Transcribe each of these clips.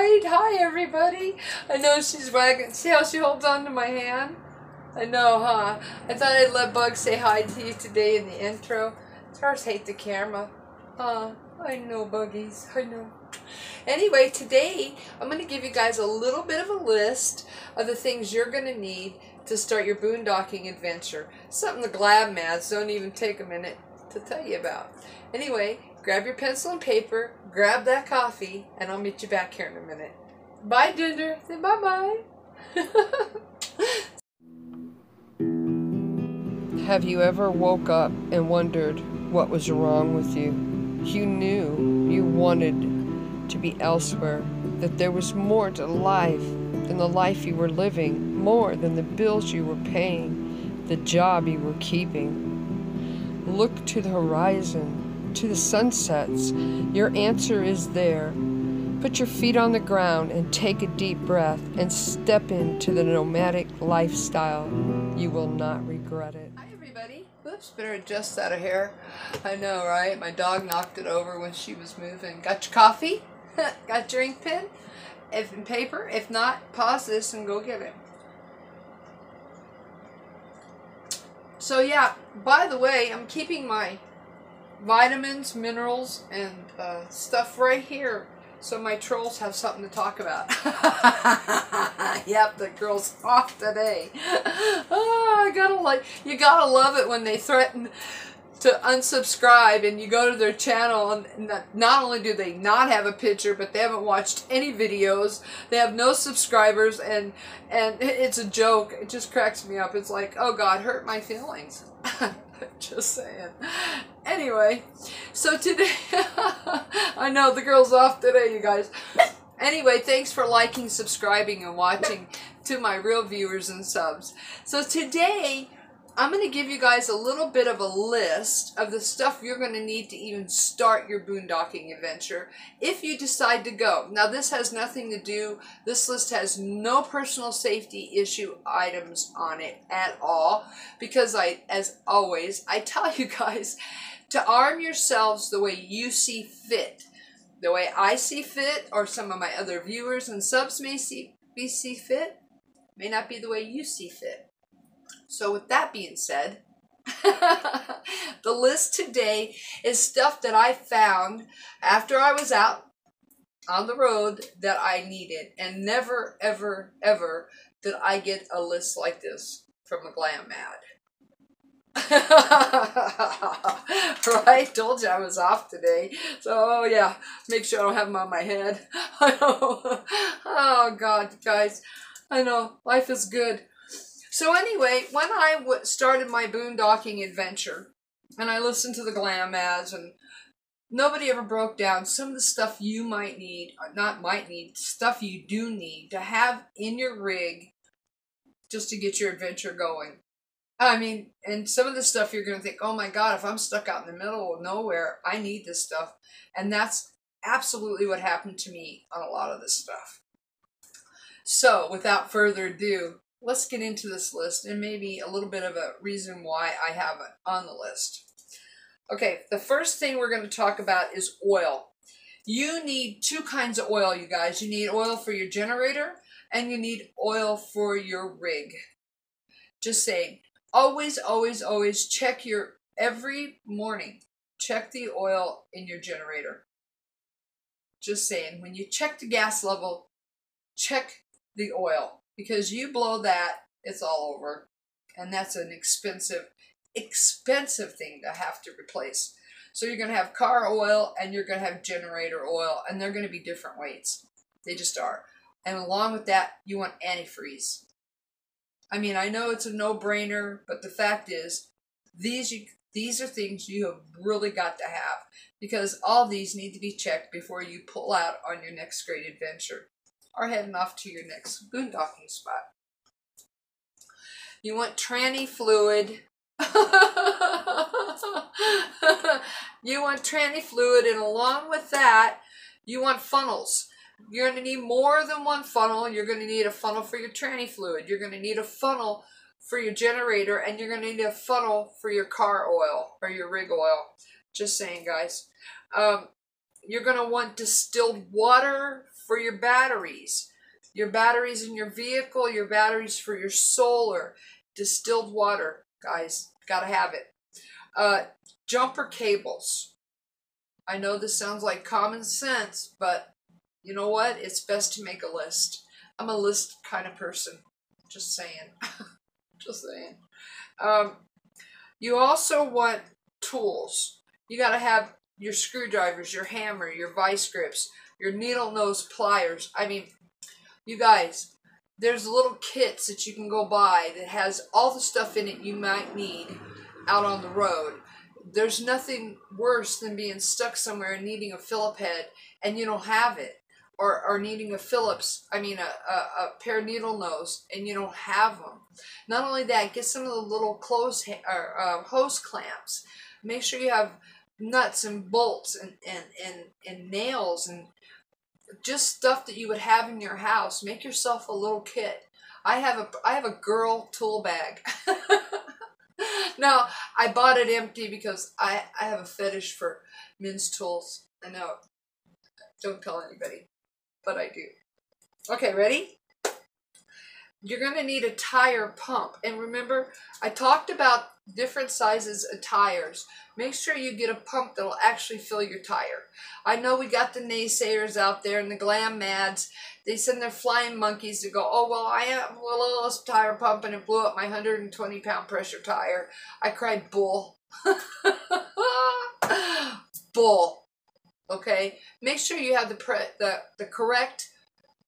right. Hi, everybody. I know she's wagging. See how she holds on to my hand? I know, huh? I thought I'd let Bug say hi to you today in the intro. Stars hate the camera. I know, Buggies. I know. Anyway, today I'm going to give you guys a little bit of a list of the things you're going to need to start your boondocking adventure. Something the Glam'mads don't even take a minute to tell you about. Anyway, grab your pencil and paper, grab that coffee, and I'll meet you back here in a minute. Bye, Dunder. Say bye-bye. Have you ever woke up and wondered what was wrong with you? You knew you wanted to be elsewhere, that there was more to life than the life you were living, more than the bills you were paying, the job you were keeping. Look to the horizon, to the sunsets. Your answer is there. Put your feet on the ground and take a deep breath and step into the nomadic lifestyle. You will not regret it. Hi, everybody. Oops, better adjust that hair. I know, right? My dog knocked it over when she was moving. Got your coffee? Got your ink pen? And paper? If not, pause this and go get it. So yeah, by the way, I'm keeping my vitamins, minerals, and stuff right here so my trolls have something to talk about. Yep, the girl's off today. Oh, you gotta love it when they threaten to unsubscribe and you go to their channel and not only do they not have a picture, but they haven't watched any videos, they have no subscribers, and it's a joke. It just cracks me up. It's like, oh God, hurt my feelings. Just saying. Anyway, so today, I know the girl's off today, you guys. Anyway, thanks for liking, subscribing, and watching to my real viewers and subs. So today, I'm going to give you guys a little bit of a list of the stuff you're going to need to even start your boondocking adventure if you decide to go. Now, this has nothing to do, this list has no personal safety issue items on it at all, because as always, I tell you guys to arm yourselves the way you see fit. The way I see fit, or some of my other viewers and subs may see fit, may not be the way you see fit. So with that being said, the list today is stuff that I found after I was out on the road that I needed. And never, ever, ever did I get a list like this from a Glam'mad. Right? Told you I was off today. So, oh yeah, make sure I don't have them on my head. I know. Oh God, guys. I know. Life is good. So anyway, when I started my boondocking adventure, and I listened to the Glam'mads, and nobody ever broke down some of the stuff you might need, not might need, stuff you do need to have in your rig just to get your adventure going. I mean, and some of the stuff you're going to think, oh my God, if I'm stuck out in the middle of nowhere, I need this stuff. And that's absolutely what happened to me on a lot of this stuff. So without further ado, let's get into this list and maybe a little bit of a reason why I have it on the list. Okay, the first thing we're going to talk about is oil. You need two kinds of oil, you guys. You need oil for your generator and you need oil for your rig. Just saying, always, always, always check every morning, check the oil in your generator. Just saying, when you check the gas level, check the oil. Because you blow that, it's all over. And that's an expensive thing to have to replace. So you're going to have car oil and you're going to have generator oil. And they're going to be different weights. They just are. And along with that, you want antifreeze. I mean, I know it's a no-brainer, but the fact is, these are things you have really got to have. Because all these need to be checked before you pull out on your next great adventure, or heading off to your next boondocking spot. You want tranny fluid. You want tranny fluid, and along with that, you want funnels. You're going to need more than one funnel. You're going to need a funnel for your tranny fluid. You're going to need a funnel for your generator, and you're going to need a funnel for your car oil or your rig oil. Just saying, guys. You're going to want distilled water for your batteries in your vehicle, your batteries for your solar, distilled water, guys, gotta have it. Jumper cables. I know this sounds like common sense, but you know what? It's best to make a list. I'm a list kind of person. Just saying. Just saying. You also want tools. You got to have your screwdrivers, your hammer, your vice grips, your needle nose pliers. I mean, you guys, there's little kits that you can go buy that has all the stuff in it you might need out on the road. There's nothing worse than being stuck somewhere and needing a Phillip head and you don't have it. Or needing a Phillips, a pair of needle nose, and you don't have them. Not only that, get some of the little hose clamps. Make sure you have nuts and bolts and nails and just stuff that you would have in your house. Make yourself a little kit. I have a girl tool bag. Now, I bought it empty because I have a fetish for men's tools. I know. Don't tell anybody. But I do. Okay, ready? You're going to need a tire pump. And remember, I talked about different sizes of tires. Make sure you get a pump that will actually fill your tire. I know we got the naysayers out there and the Glam'mads. They send their flying monkeys to go, oh, well, I have a little tire pump and it blew up my 120-pound pressure tire. I cried, bull. Bull. Okay, make sure you have the correct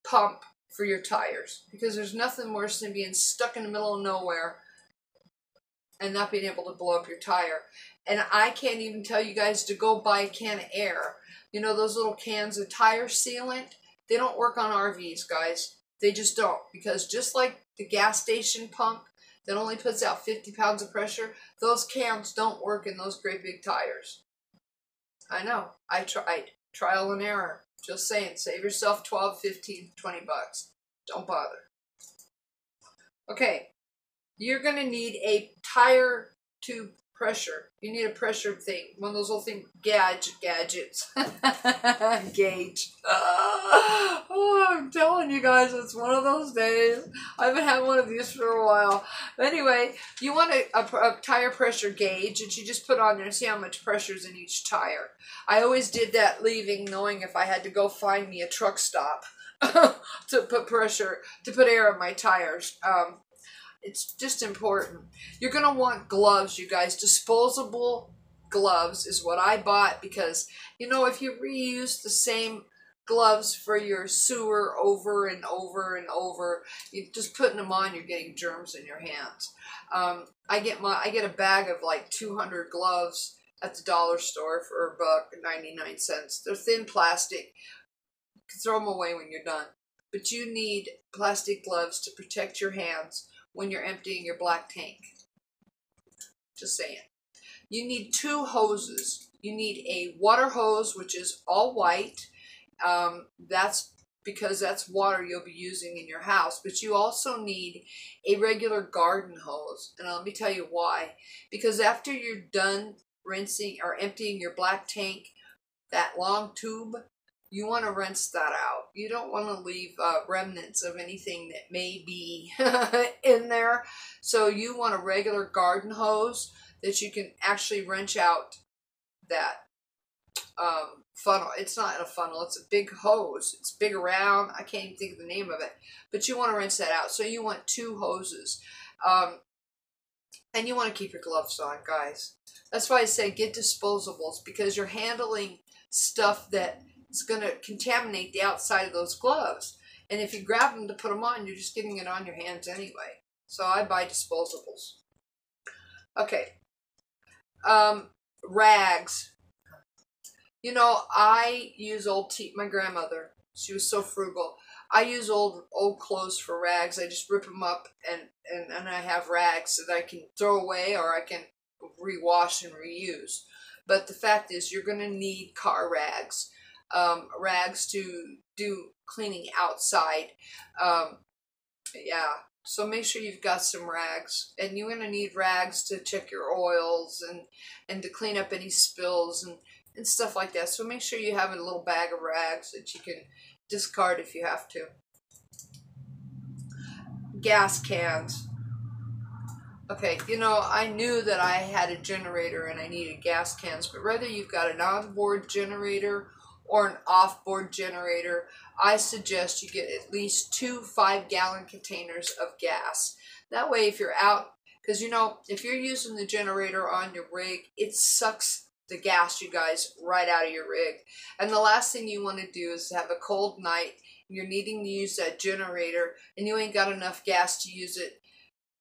pump for your tires, because there's nothing worse than being stuck in the middle of nowhere and not being able to blow up your tire. And I can't even tell you guys to go buy a can of air. You know those little cans of tire sealant? They don't work on RVs, guys. They just don't, because just like the gas station pump that only puts out 50 pounds of pressure, those cans don't work in those great big tires. I know. I tried. Trial and error. Just saying. Save yourself 12, 15, 20 bucks. Don't bother. Okay. You're going to need a tire tube pressure. You need a pressure thing. One of those little thing gadgets. Gauge. Oh, I'm telling you guys, it's one of those days. I haven't had one of these for a while. Anyway, you want a tire pressure gauge that you just put on there and see how much pressure is in each tire. I always did that leaving, knowing if I had to go find me a truck stop to put air in my tires. It's just important. You're going to want gloves, you guys. Disposable gloves is what I bought because, you know, if you reuse the same gloves for your sewer over and over and over, you just putting them on, you're getting germs in your hands. I get a bag of like 200 gloves at the dollar store for $1.99. They're thin plastic. You can throw them away when you're done. But you need plastic gloves to protect your hands when you're emptying your black tank. Just saying. You need 2 hoses. You need a water hose, which is all white. That's because that's water you'll be using in your house. But you also need a regular garden hose. And let me tell you why. Because after you're done rinsing or emptying your black tank, that long tube, you want to rinse that out. You don't want to leave remnants of anything that may be in there. So you want a regular garden hose that you can actually wrench out that funnel. It's not a funnel. It's a big hose. It's big around. I can't even think of the name of it. But you want to rinse that out. So you want 2 hoses. And you want to keep your gloves on, guys. That's why I say get disposables, because you're handling stuff that it's going to contaminate the outside of those gloves. And if you grab them to put them on, you're just getting it on your hands anyway. So I buy disposables. Okay. Rags. You know, I use my grandmother, she was so frugal. I use old clothes for rags. I just rip them up and I have rags that I can throw away or I can rewash and reuse. But the fact is, you're going to need car rags. Rags to do cleaning outside. Yeah, so make sure you've got some rags, and you're going to need rags to check your oils and to clean up any spills and stuff like that. So make sure you have a little bag of rags that you can discard if you have to. Gas cans. Okay, you know, I knew that I had a generator and I needed gas cans, but whether you've got an onboard generator or an off-board generator, I suggest you get at least 2 5-gallon containers of gas. That way, if you're out, because you know, if you're using the generator on your rig, it sucks the gas, you guys, right out of your rig. And the last thing you want to do is have a cold night, you're needing to use that generator, and you ain't got enough gas to use it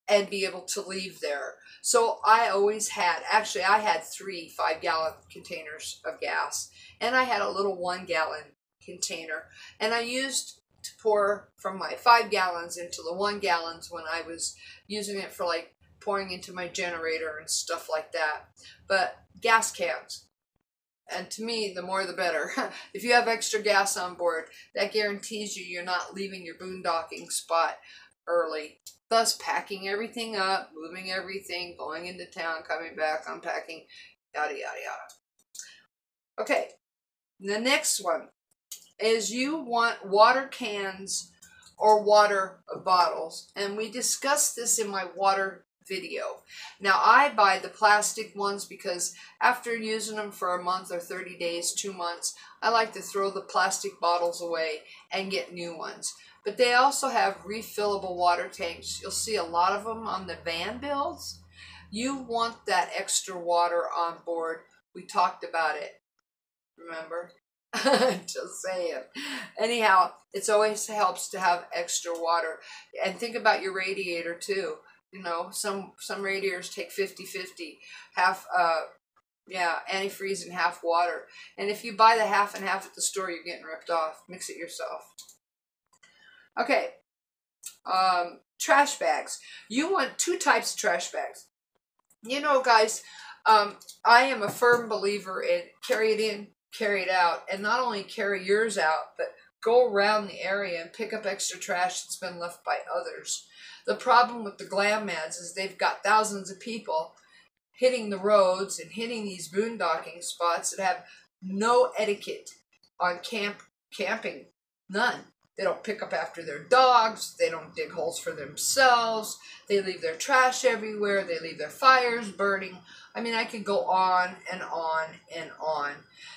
and be able to leave there. So I always had, actually I had 3 5-gallon containers of gas, and I had a little 1-gallon container, and I used to pour from my 5 gallons into the 1 gallons when I was using it for like pouring into my generator and stuff like that. But gas cans, and to me, the more the better. If you have extra gas on board, that guarantees you're not leaving your boondocking spot early. Thus, packing everything up, moving everything, going into town, coming back, unpacking, yada, yada, yada. Okay, the next one is you want water cans or water bottles. And we discussed this in my water video. Now, I buy the plastic ones because after using them for a month or 30 days, 2 months, I like to throw the plastic bottles away and get new ones. But they also have refillable water tanks. You'll see a lot of them on the van builds. You want that extra water on board. We talked about it, remember? Just saying. Anyhow, it always helps to have extra water. And think about your radiator too. You know, some radiators take 50-50, half antifreeze and half water. And if you buy the half and half at the store, you're getting ripped off. Mix it yourself. Okay, trash bags. You want 2 types of trash bags. You know, guys, I am a firm believer in carry it in, carry it out, and not only carry yours out, but go around the area and pick up extra trash that's been left by others. The problem with the Glam'mads is they've got thousands of people hitting the roads and hitting these boondocking spots that have no etiquette on camping. None. They don't pick up after their dogs. They don't dig holes for themselves. They leave their trash everywhere. They leave their fires burning. I mean, I could go on and on and on.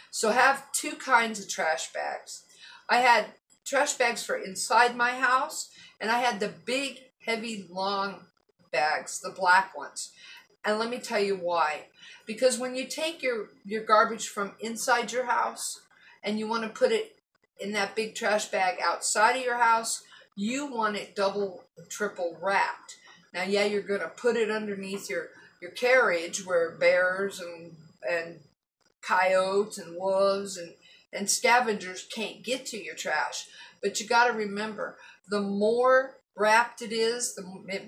So have 2 kinds of trash bags. I had trash bags for inside my house, and I had the big, heavy, long bags, the black ones. And let me tell you why. Because when you take your garbage from inside your house and you want to put it in that big trash bag outside of your house, you want it double, triple wrapped. Now, yeah, you're going to put it underneath your carriage where bears and coyotes and wolves and scavengers can't get to your trash. But you got to remember, the more wrapped it is, the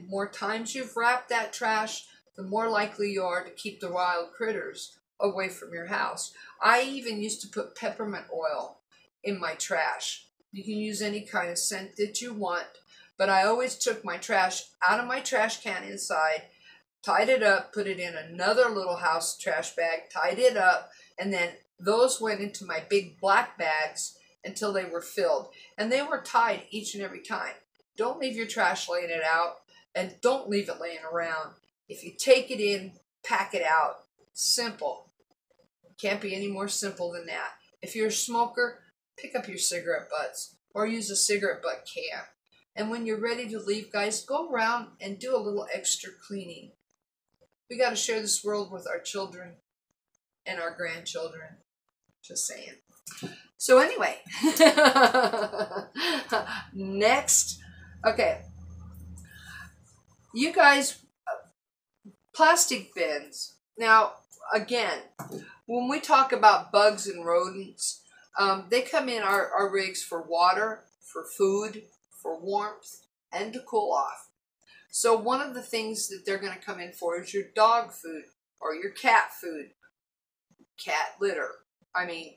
more times you've wrapped that trash, the more likely you are to keep the wild critters away from your house. I even used to put peppermint oil in my trash. You can use any kind of scent that you want, but I always took my trash out of my trash can inside, tied it up, put it in another little house trash bag, tied it up, and then those went into my big black bags until they were filled. And they were tied each and every time. Don't leave your trash laying it out, and don't leave it laying around. If you take it in, pack it out. Simple. Can't be any more simple than that. If you're a smoker, pick up your cigarette butts or use a cigarette butt can. And when you're ready to leave, guys, go around and do a little extra cleaning. We got to share this world with our children and our grandchildren. Just saying. So anyway, next, okay, you guys, plastic bins. Now, again, when we talk about bugs and rodents, they come in our rigs for water, for food, for warmth, and to cool off. So one of the things that they're going to come in for is your dog food or your cat food, cat litter. I mean,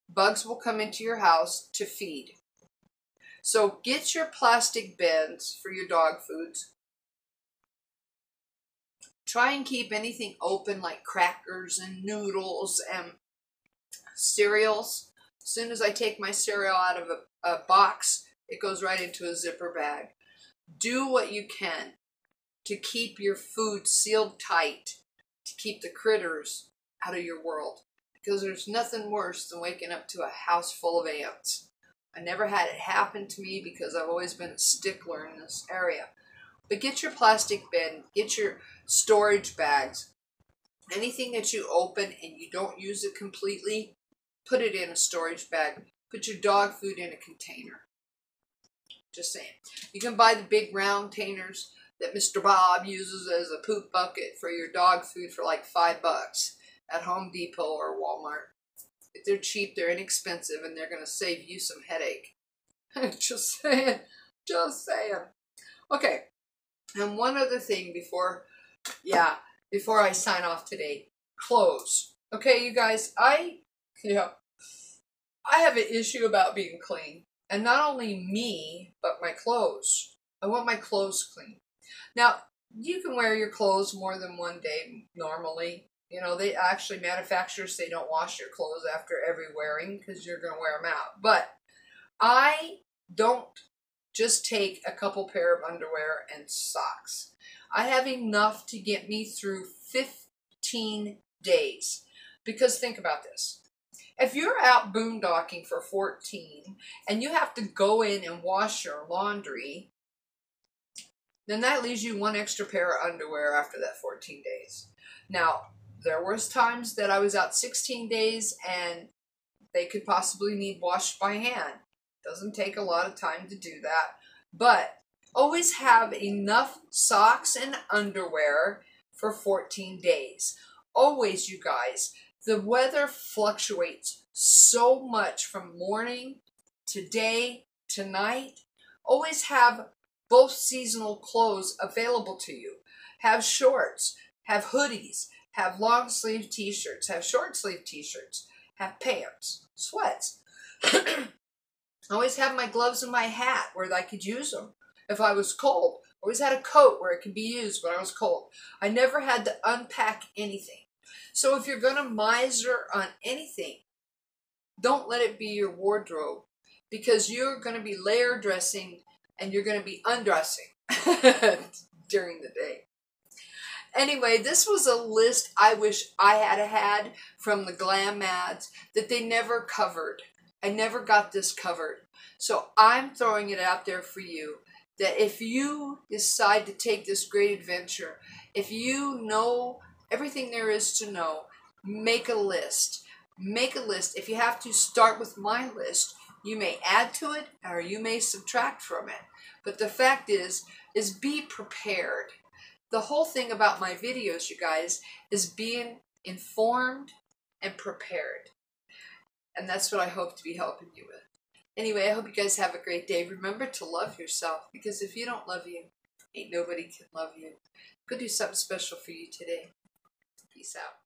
bugs will come into your house to feed. So get your plastic bins for your dog foods. Try and keep anything open like crackers and noodles and cereals. As soon as I take my cereal out of a box, it goes right into a zipper bag. Do what you can to keep your food sealed tight, to keep the critters out of your world. Because there's nothing worse than waking up to a house full of ants. I never had it happen to me because I've always been a stickler in this area. But get your plastic bin, get your storage bags. Anything that you open and you don't use it completely, put it in a storage bag. Put your dog food in a container. Just saying. You can buy the big round containers that Mr. Bob uses as a poop bucket for your dog food for like $5 at Home Depot or Walmart. If they're cheap, they're inexpensive, and they're going to save you some headache. Just saying. Just saying. Okay. And one other thing before I sign off today. Clothes. Okay, you guys, I have an issue about being clean. And not only me, but my clothes. I want my clothes clean. Now, you can wear your clothes more than one day normally. You know, they actually, manufacturers say don't wash your clothes after every wearing because you're going to wear them out. But I don't just take a couple pair of underwear and socks. I have enough to get me through 15 days. Because think about this. If you're out boondocking for 14 and you have to go in and wash your laundry, then that leaves you one extra pair of underwear after that 14 days. Now, there was times that I was out 16 days and they could possibly need washed by hand. Doesn't take a lot of time to do that. But always have enough socks and underwear for 14 days. Always, you guys. The weather fluctuates so much from morning to day to night. Always have both seasonal clothes available to you. Have shorts, have hoodies, have long sleeve t-shirts, have short sleeve t-shirts, have pants, sweats. Always have my gloves and my hat where I could use them if I was cold. Always had a coat where it could be used when I was cold. I never had to unpack anything. So if you're going to miser on anything, don't let it be your wardrobe, because you're going to be layer dressing and you're going to be undressing during the day. Anyway, this was a list I wish I had from the Glam'mads that they never covered. I never got this covered. So I'm throwing it out there for you, that if you decide to take this great adventure, if you know everything there is to know, make a list. Make a list. If you have to start with my list, you may add to it or you may subtract from it. But the fact is be prepared. The whole thing about my videos, you guys, is being informed and prepared. And that's what I hope to be helping you with. Anyway, I hope you guys have a great day. Remember to love yourself, because if you don't love you, ain't nobody can love you. Go do something special for you today. Peace out.